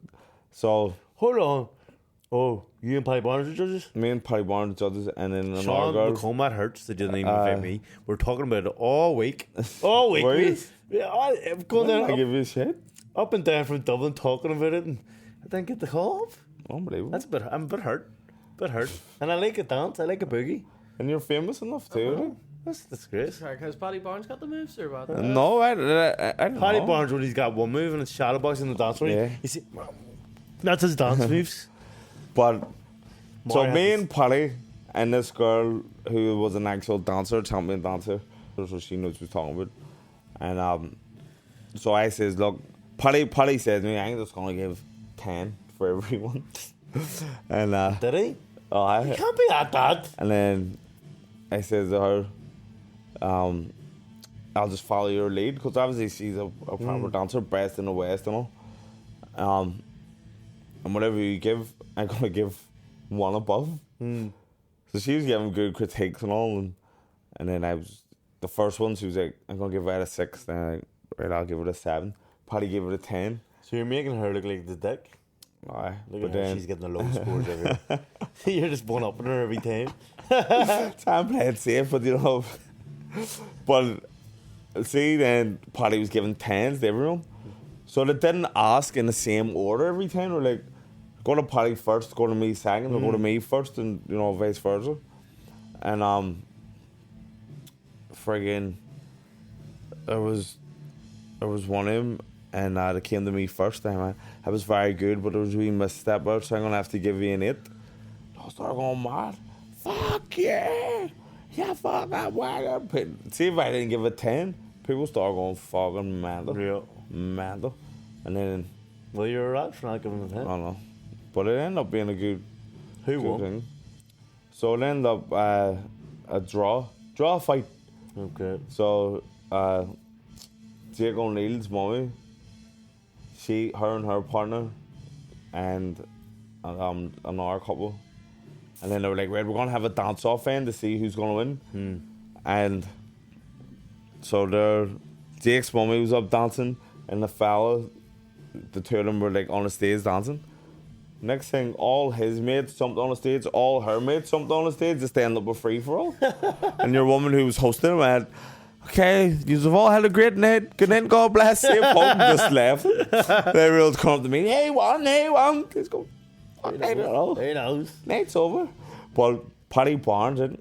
So Hold on. Oh, you and Paddy Barnes are judges? me and Paddy Barnes judges, and then another Sean girl. McComb hurts. They didn't even invite me. We're talking about it all week. All week. Were you? I'm going I down give you a shit. up and down from Dublin talking about it, and I didn't get the call up. Unbelievable. I'm a bit hurt. And I like a dance. I like a boogie. And you're famous enough too. That's great. Sorry, has Paddy Barnes got the moves or what? No, I don't Paddy know. Barnes, when he's got one move and it's shadowbox in the dance floor, Yeah. you see, that's his dance moves. But so More me happens. and Paddy and this girl who was an actual dancer, champion dancer, so she knows what we're talking about. And so I says, look, Paddy says to me, I'm just gonna give 10 for everyone. And Did he? oh, He can't be that bad. and then I says to her, I'll just follow your lead, because obviously she's a proper dancer, best in the West and all. And whatever you give, I'm gonna give one above. So she was giving good critiques and all, and then I was the first one. She was like, "I'm gonna give it a 6." Then I, right, I'll give it a 7. Paddy gave it a 10. So you're making her look like the dick. Aye, Look but at her, then she's getting the low scores every. You're just one upping her every time. I'm playing safe, but you know. But see, then Paddy was giving 10s to everyone, so they didn't ask in the same order every time. They're like, go to Paddy first, go to me second, or go to me first, and you know, vice versa. And friggin', there was one of them, and they came to me first time. I was very good, but there was a wee misstep out, so I'm gonna have to give you an 8. I started going mad. Fuck yeah! Yeah, fuck that wagon. See, if I didn't give it 10, people start going fucking mental. Real. Mental. And then, Well, you're a rat for not giving the I 10. don't know. But it ended up being a good, Who good won? thing. So it ended up a draw fight. Okay. So Jake O'Neill's mommy, her and her partner, and another couple, and then they were like, right, we're gonna have a dance off end to see who's gonna win. And so Jake's mommy was up dancing, and the two of them were like on the stage dancing. Next thing, all his mates jumped on the stage, all her mates jumped on the stage, just to end up a free for all. And your woman who was hosting went, okay, you've all had a great night. Good night, God bless you. Home just left. They were all come up to me, hey one. Let's go. Fuck, I don't know. Who knows? Night's over. But Paddy Barnes, you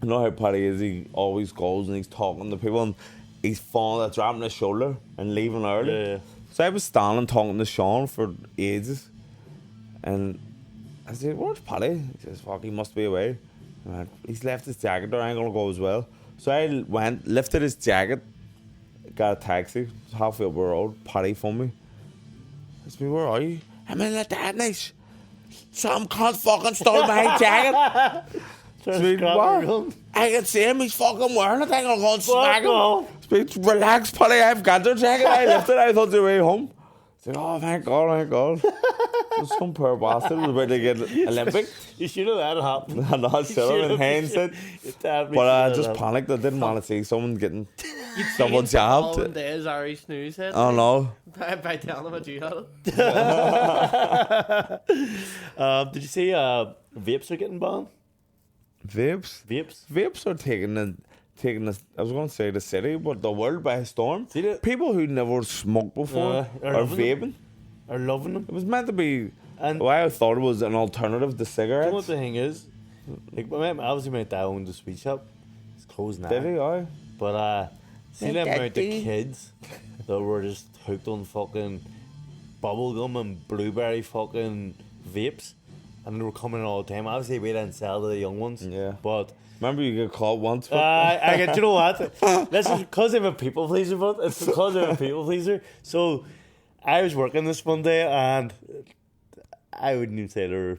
know how Paddy is, he always goes and he's talking to people and he's falling, dropping his shoulder and leaving early. Yeah. So I was standing talking to Sean for ages, and I said, where's Paddy? He says, fuck, he must be away. I went, he's left his jacket there, I'm going to go as well. So I went, lifted his jacket, got a taxi, halfway up the road, Paddy phoned me. I said, where are you? I'm in the darkness. Some cunt fucking stole my jacket. Speak, what? I can see him, he's fucking wearing it. I'm going to go and smack him. Speak, relax, Paddy, I've got your jacket. I lifted it, I thought you were way home. I said, oh, thank God. Some poor bastard was about to get Olympic. You should have let it happen. I'm not sure in hindsight. But I just panicked. panicked. I didn't want to see someone getting double Following jabbed. days, Irish Snooze head. Oh no. By telling him what you had. Did you see vapes are getting banned? Vapes? Vapes are taking the, I was going to say the city, but the world by storm. See that? People who never smoked before are are loving vaping. them. Are loving them. It was meant to be, And well, I thought it was an alternative to you cigarettes. know what the thing is? Like, obviously my dad owned the sweet shop. It's closed now. Did he? Aye. But see them amount of kids that were just hooked on fucking bubblegum and blueberry fucking vapes, and they were coming in all the time. Obviously we didn't sell to the young ones. Yeah. But Remember you got caught once? I get, you know what? This is because I'm a people pleaser, but it's because I'm a people pleaser. So I was working this one day, and I wouldn't even say they're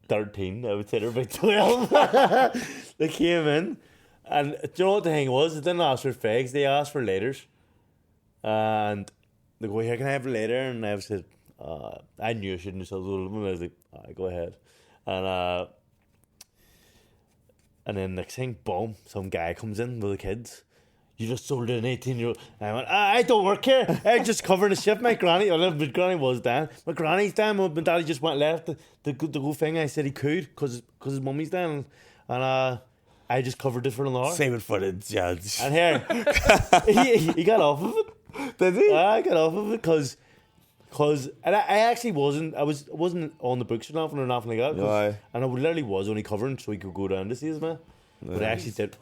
13. I would say they're about 12. They came in, and do you know what the thing was? They didn't ask for fags, they asked for lighters. And they go, here, can I have a lighter? And I said, I knew I shouldn't have sold them. And I was like, all right, go ahead. And then next thing, boom, some guy comes in with the kids. You just sold an 18-year-old. And I went, I don't work here. I'm just covering the shift. My granny was down. My granny's down. My daddy just went left the go thing. I said he could because his mummy's down. And I just covered it for an hour. Save it for the judge. And here, he got off of it. Did he? I got off of it because and I actually wasn't on the books or nothing like that. Aye. And I literally was only covering so he could go down to see his man. But I actually did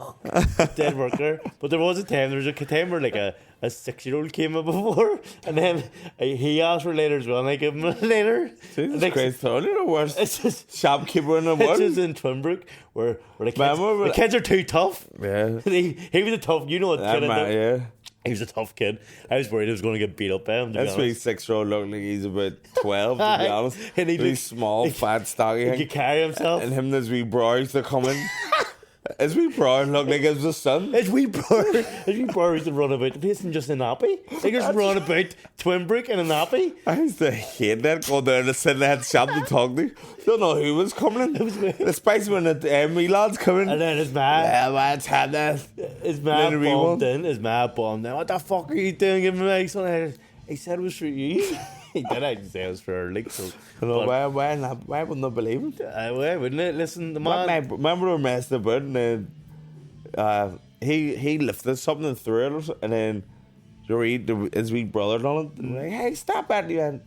work there. But there was a time where like a 6-year-old came in before, and then he asked for later as well, and I gave him a later. Jesus Christ, totally the worst It's just shopkeeper in the it's world. just in Twinbrook where the kids are too tough. Yeah. He was a tough, you know what kid I did? Yeah. He was a tough kid. I was worried he was going to get beat up by him. That's why 6-year-old looked like he's about 12, to be honest. And He's small, fat, stocky. He could carry himself. And him and his wee bros are coming. His wee bro looked like his son. His wee brother used to run about the place in just a nappy. They just run about Twinbrook in a nappy. I used to hate that. Go down to sit in that shop to talk to. Don't know who was coming. Especially when the wee lads coming. And then his ma, Yeah, what's happening? his ma bombed in. His ma bombed in. What the fuck are you doing? Give me my son. He said it was for you. He did actually say it was for her. Like, so. Hello, why wouldn't I believe him? Why wouldn't it? Listen, the man. Remember we were messing about and then he lifted something and threw it or something, and then his wee brother done it. And like, hey, stop at you. And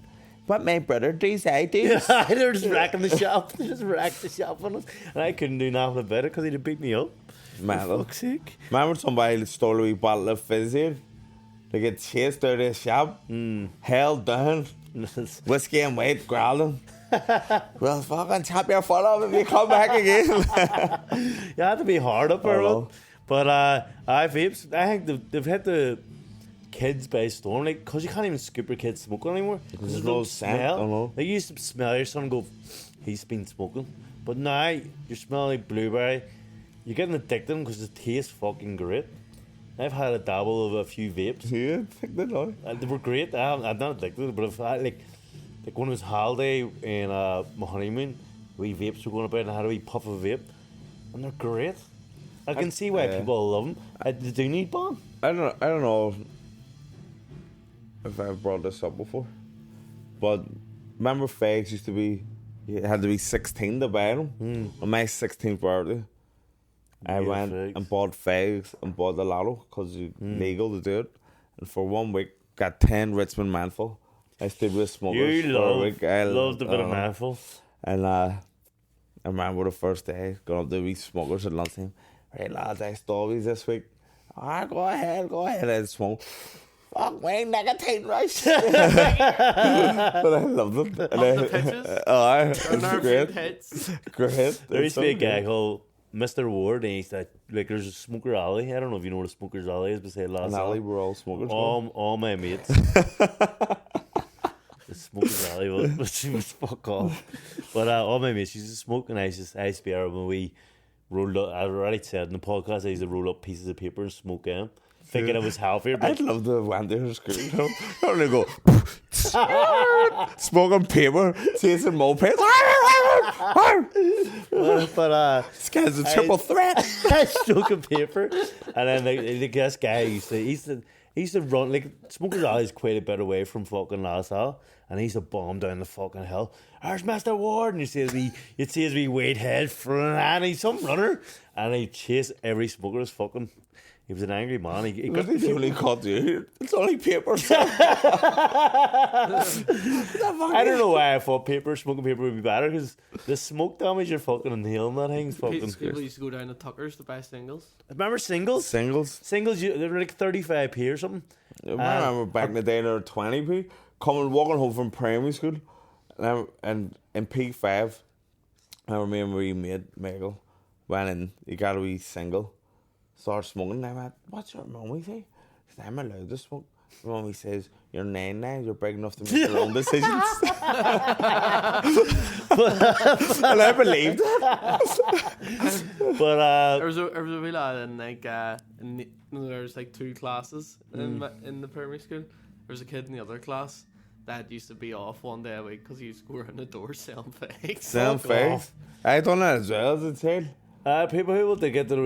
what my brother do say, dude? They were just wrecking the shop. They just wrecked the shop on us. And I couldn't do nothing about it because he'd beat me up. Man, For fuck's sake. remember somebody stole a wee bottle of fizz here? They get chased out of the shop, held down, whiskey and weight, growling. Well, fucking tap your foot off if you come back again. You had to be hard up there, know. man. But I vapes, I think they've hit the kids by storm, like, because you can't even scoop your kids smoking anymore. Because there's no scent, I know. Like, you used to smell your son and go, he's been smoking. But now, you're smelling like blueberry. You're getting addicted because it tastes fucking great. I've had a dabble of a few vapes. Yeah, take that out. They were great. I'm not addicted, but if I like when it was holiday in my honeymoon, we vapes were going about and I had a wee puff of vape, and they're great. I can see why people love them. They do need bomb. I don't know if I've brought this up before, but remember fags used to be, you had to be 16 to buy them. On my 16th birthday, I went and bought fags and bought the lotto because it's legal to do it. And for 1 week, got 10 Richmond manful. I stayed with smokers for a week. I loved a bit of manful. And I remember the first day, going up to the wee smokers at lunchtime. Right, lads, I stole these this week. Alright, go ahead. I smoke. Fuck me, nicotine rush. But I loved them. And the pitches. It was great. Great. There used to be a guy called Mr. Ward, and he said, like, there's a smoker alley. I don't know if you know what a smoker's alley is, beside last An alley where all smokers go. all my mates. The smoker's alley was fuck off. But all my mates used to smoke, and I used to be when we rolled up. I already said in the podcast, I used to roll up pieces of paper and smoke them, thinking it was healthier. I'd love to went there to school. You know? I want to go smoking paper, chasing mopeds. but This guy's a triple threat. I smoking paper, and then this guy used to run, like, Smoker's Alley is quite a bit away from fucking LaSalle, and he used to bomb down the fucking hill. There's Mr. Ward, and you'd see his wee weight head flying. He's some runner, and he'd chase every smoker's fucking. He was an angry man. He got He only caught you. It's only paper. I don't know why I thought smoking paper would be better, because the smoke damage you're fucking inhaling that thing's fucking. People used to go down to Tucker's to buy singles. Remember singles? Singles. They were like 35p or something. I remember back in the day, they were 20p. Walking home from primary school, and in P5, I remember we made Michael went in. He got a wee single. Started smoking, and I went, what's your mummy say? He said, I'm allowed to smoke. My mummy says, you're 9, you're big enough to make your own decisions. And I believed it. But There was a real lad in like there was like 2 classes in the primary school. There was a kid in the other class that used to be off one day a week because he used to go around the door selling fakes. Selling fakes? I done that as well as a child. people who will they get the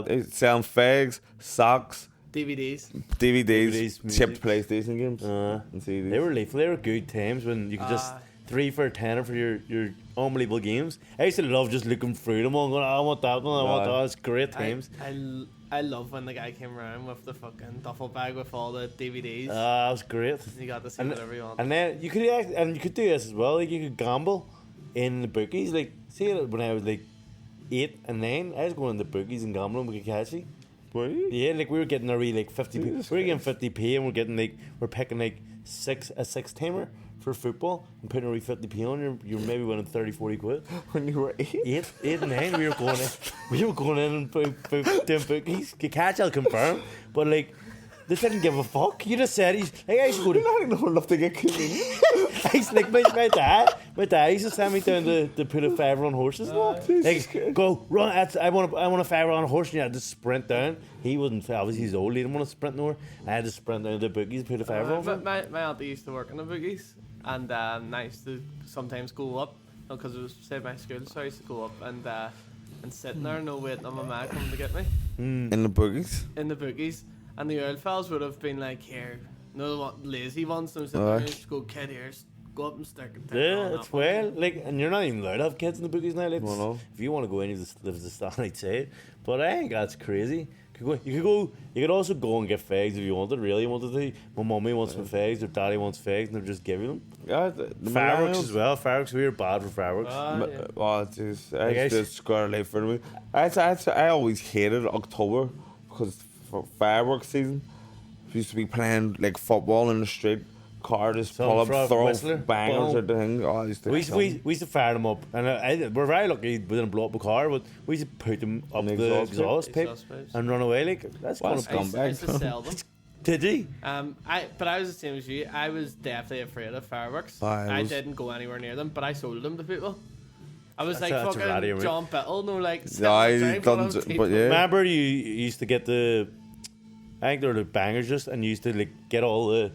They selling fags, socks, DVDs, DVDs, chipped music. PlayStation games, and CDs. They were lethal. They were good times when you could just 3 for a tenner for your unbelievable games. I used to love just looking through them all and going, I want that one, I want that. It's great times. I love when the guy came around with the fucking duffel bag with all the DVDs. That was great. You got to see whatever you want. And then you could do this as well. Like, you could gamble in the bookies. Like, see, when I was like 8 and 9, I was going into bookies and gambling with Kakashi. Were you? Yeah, like we were getting a wee like 50p. Jesus We were getting 50p and we're picking like a six timer for football and putting a wee 50p on. You're maybe winning 30-40 quid. When you were 8? 8 and 9, we were going in and doing bookies. Kakashi, I'll confirm, but like. They didn't give a fuck. You just said he's like I used to go to. You're not enough to get communion. He's like my dad used to send me down to put a fiver on horses. Like go run. I want a fiver on a horse, and you had to sprint down. He wasn't obviously he's old. He didn't want to sprint nowhere. I had to sprint down to the bookies, put a fiver on. But my auntie used to work in the bookies, and I used to sometimes go up because it was say my school, so I used to go up and sit there, no waiting on my man coming to get me In the boogies? in the bookies. And the old fellas would have been like, here, no the lazy ones, them sitting there, just go, kid, here, go up and stick it down. Yeah, it's well, like, and you're not even allowed to have kids in the bookies now. Like, No. if you want to go in, you just live the style, I'd say. But I think that's crazy. You could also go and get fags if you wanted, really wanted to. My mummy wants some fags, her daddy wants fags, and they're just giving them. Yeah, the Fireworks as well. Fireworks, we were bad for fireworks. Yeah. Oh, jeez. I used to score late for me. I always hated October because for fireworks season, we used to be playing like football in the street. Car just pull up, throw bangers at the thing. Oh, I used to we used to fire them up, and we're very lucky we didn't blow up the car, but we used to put them up the exhaust pipe and run away. Like that's kind of I used to sell them. Did he? But I was the same as you. I was definitely afraid of fireworks. I didn't go anywhere near them, but I sold them to people. I was like fucking John Biddle, no like. Yeah, but yeah. Remember you used to get the, I think they were the bangers just, and you used to like get all the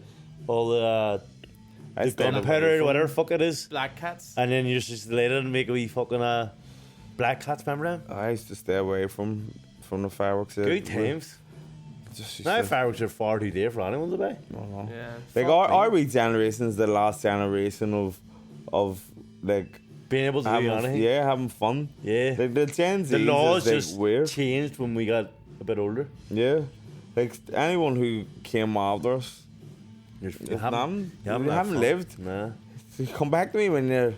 gunpowder or whatever fuck it is. Black cats. And then you just let it and make a wee fucking black cats. Remember them? I used to stay away from the fireworks. Good times. Now fireworks are far too dear for anyone to buy. Yeah. Like our wee generation is the last generation of like being able to do anything. Yeah, having fun. Yeah. Like the Gen Z the laws is, like, just weird. changed when we got a bit older. Yeah. Like anyone who came after us, you haven't lived. Nah. So come back to me when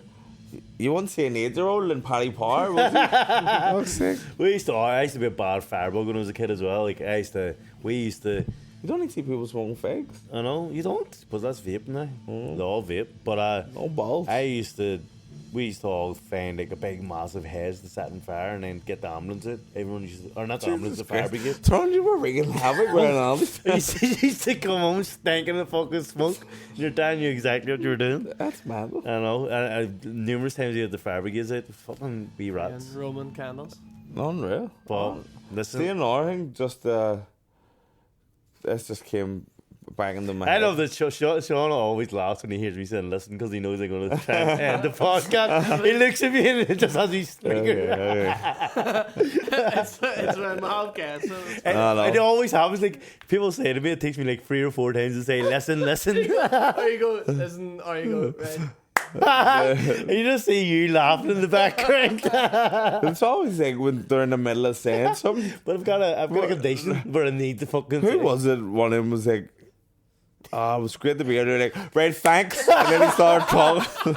you wouldn't see an 8-year-old in Paddy Power, would you? I used to be a bad firebug when I was a kid as well. Like we used to. You don't see people smoking fags. I know you don't, but that's vape now. They all vape, but no balls. We used to all find like a big massive hedge to set on fire and then get the ambulance in. Everyone used to, or not the ambulance, the fire brigade. Tyrone, you were wreaking havoc right now. You used to come home stinking of fucking smoke. Your dad knew exactly what you were doing. That's mad. I know. Numerous times you had the fire brigades out, fucking wee rats. And Roman candles. Unreal. But listen, see another thing, just this just came back into my head. I love that Sean always laughs when he hears me saying listen because he knows I'm going to try and end the podcast. He looks at me and it just has his finger. It's my mouth gas. It always happens. Like people say to me, it takes me like 3 or 4 times to say listen. Or you go listen. Or you go right. And you just see you laughing in the background. It's always like when they're in the middle of saying something. But I've got a condition where I need to fucking. Who was it? One of them was like, it was great to be here. They're like, right, thanks. And then he started talking.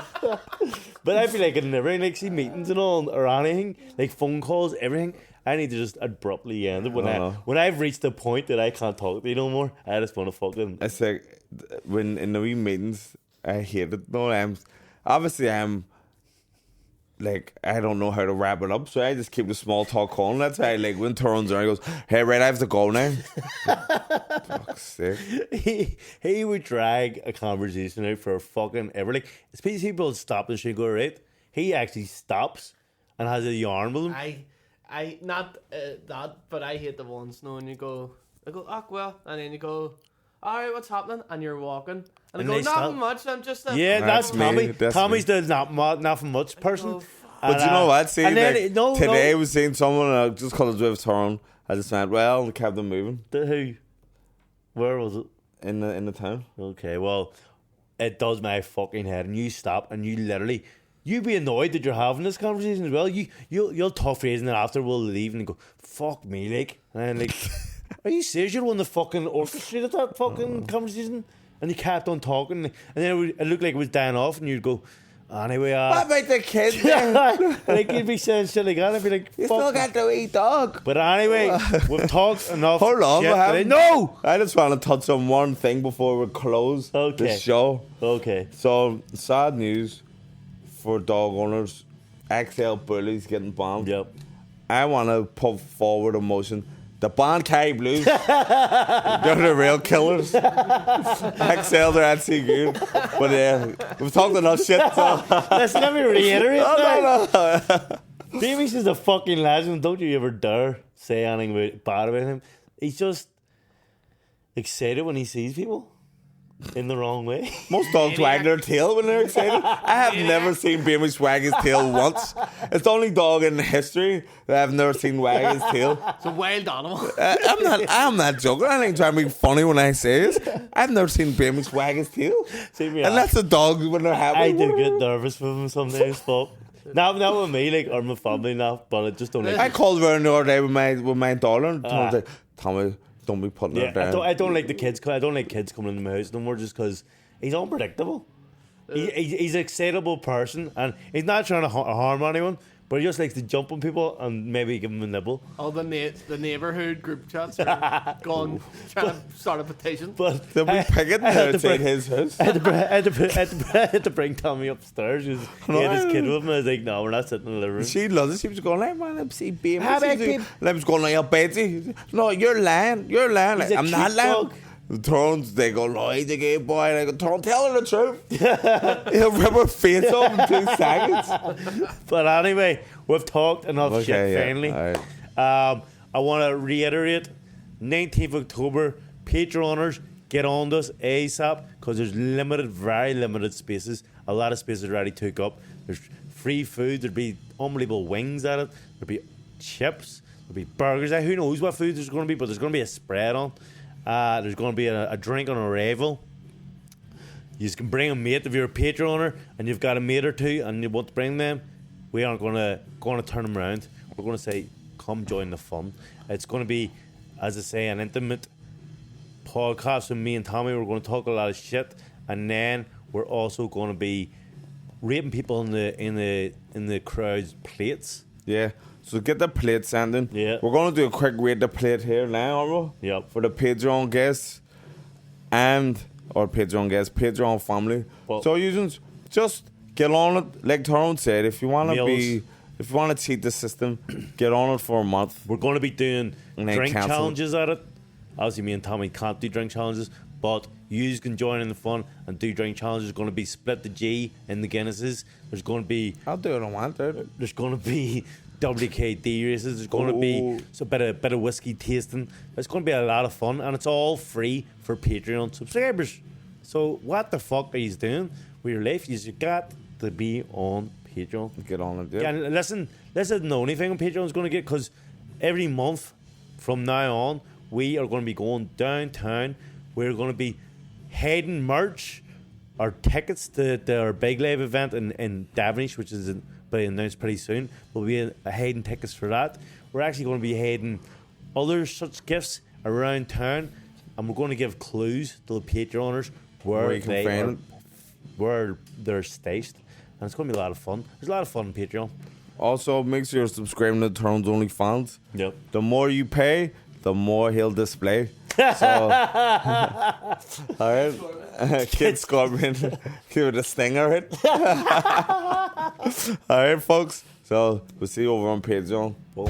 But I feel like in everything, like see meetings and all or anything, like phone calls, everything. I need to just abruptly end it when I've reached the point that I can't talk to you no more. I just want to fucking. It's like when in the wee meetings, I hate it. No, I'm like, I don't know how to wrap it up, so I just keep the small talk on. That's why, like, when Tyrone's there, he goes, hey, right, I have to go now. Fuck's sake. He would drag a conversation out for fucking ever. Like, especially people stop and shit go, right? He actually stops and has a yarn with him. I not that, but I hate the ones, no, and I go, well, and then you go, alright, what's happening? And you're walking. And I go, nothing much, I'm just... that's Tommy. Tommy's the nothing much person. But you know what? See, today I was seeing someone, just because I was with Tyrone, I just went, well, and kept them moving. Who? Where was it? In the town. Okay, well, it does my fucking head, and you stop, and you literally... You be annoyed that you're having this conversation as well. You'll talk phrasing it after we'll leave and go, fuck me, like. And like... Are you serious? You're the one that fucking orchestrated that fucking conversation? And you kept on talking, and then it looked like it was dying off, and you'd go, Anyway, What about the kids? like you'd be saying shit like that. I'd be like, You fuck. still got to eat dog. But anyway, we've talked enough. Hold on, shit we haven't- today. No. I just want to touch on one thing before we close Okay. the show. Okay. So, sad news for dog owners. XL Bullies getting banned. Yep. I want to put forward a motion. The band Carry Blues, they're the real killers. XL, they're actually good. But yeah, we've talked enough shit. So. Listen, let me reiterate. No. Davies is a fucking legend. Don't you ever dare say anything bad about him. He's just excited when he sees people in the wrong way. Most dogs wag their tail when they're excited. I have never seen Beamish wag his tail once. It's the only dog in history that I've never seen wag his tail. It's a wild animal. I'm not joking. I ain't trying to be funny when I say this. I've never seen Beamish wag his tail. See me, And that's the dogs when they're happy. I do get nervous with him sometimes, fuck. Not with me, like, or my family now, but I just don't like. I called around the other day with my daughter and told her, Tommy, don't be putting her Yeah, down. I don't like the kids. I don't like kids coming into my house no more, just because he's unpredictable. He's an excitable person, and he's not trying to harm anyone, but he just likes to jump on people and maybe give them a nibble. All the neighbourhood group chats are gone trying to start a petition. But They'll be picking outside his house. I had to bring Tommy upstairs because he had his kid with him. I was like, no, we're not sitting in the living room. She loves it. She was going, I want to see Beamish. Hi, babe. And I was going, like, Betsy. No, you're lying. You're lying. He's a I'm not cute lying. dog. The Thrones, they go, no, he's a gay boy. And I go, Tyrone, tell her the truth. He'll rip her face off in 2 seconds. But anyway, we've talked enough Okay, shit, yeah, finally. all right. I want to reiterate, 19th of October, Patreoners, get on this ASAP, because there's very limited spaces. A lot of spaces already took up. There's free food. There'd be unbelievable wings at it. There'd be chips. There'd be burgers. Who knows what food there's going to be, but there's going to be a spread on. There's going to be a drink on arrival. You can bring a mate if you're a Patreoner and you've got a mate or two and you want to bring them. We aren't going to turn them around. We're going to say, come join the fun. It's going to be, as I say, an intimate podcast with me and Tommy. We're going to talk a lot of shit, and then we're also going to be rating people in the crowd's plates. Yeah. So get the plate sent in. Yeah. We're going to do a quick rate the plate here now, aren't we? Yep. For the Patreon guests or Patreon family. Well, so you just get on it. Like Tyrone said, if you want to cheat the system, get on it for a month. we're going to be doing And then drink cancel it. challenges at it. Obviously, me and Tommy can't do drink challenges, but you can join in the fun and do drink challenges. There's going to be split the G in the Guinnesses. There's going to be I'll do what I want, dude. There's going to be WKD races. There's going to be a bit of whiskey tasting. It's going to be a lot of fun, and it's all free for Patreon subscribers. So what the fuck are you doing with your life? You got to be on Patreon. Get on it, Yeah, yeah. and listen, this isn't the only thing on Patreon's going to get, because every month from now on, we are going to be going downtown. We're going to be hiding merch, our tickets to our big live event in Davenish, which is be announced pretty soon. We'll be hiding tickets for that. We're actually going to be hiding other such gifts around town, and we're going to give clues to the Patreoners where you can find it. where they're stashed, and it's going to be a lot of fun. There's a lot of fun on Patreon. Also, make sure you're subscribing to Tyrone's OnlyFans. Yep. The more you pay, the more he'll display. So, all right, Kid Scorpion, give it a stinger hit. All right, folks. So we'll see you over on Patreon. Boom.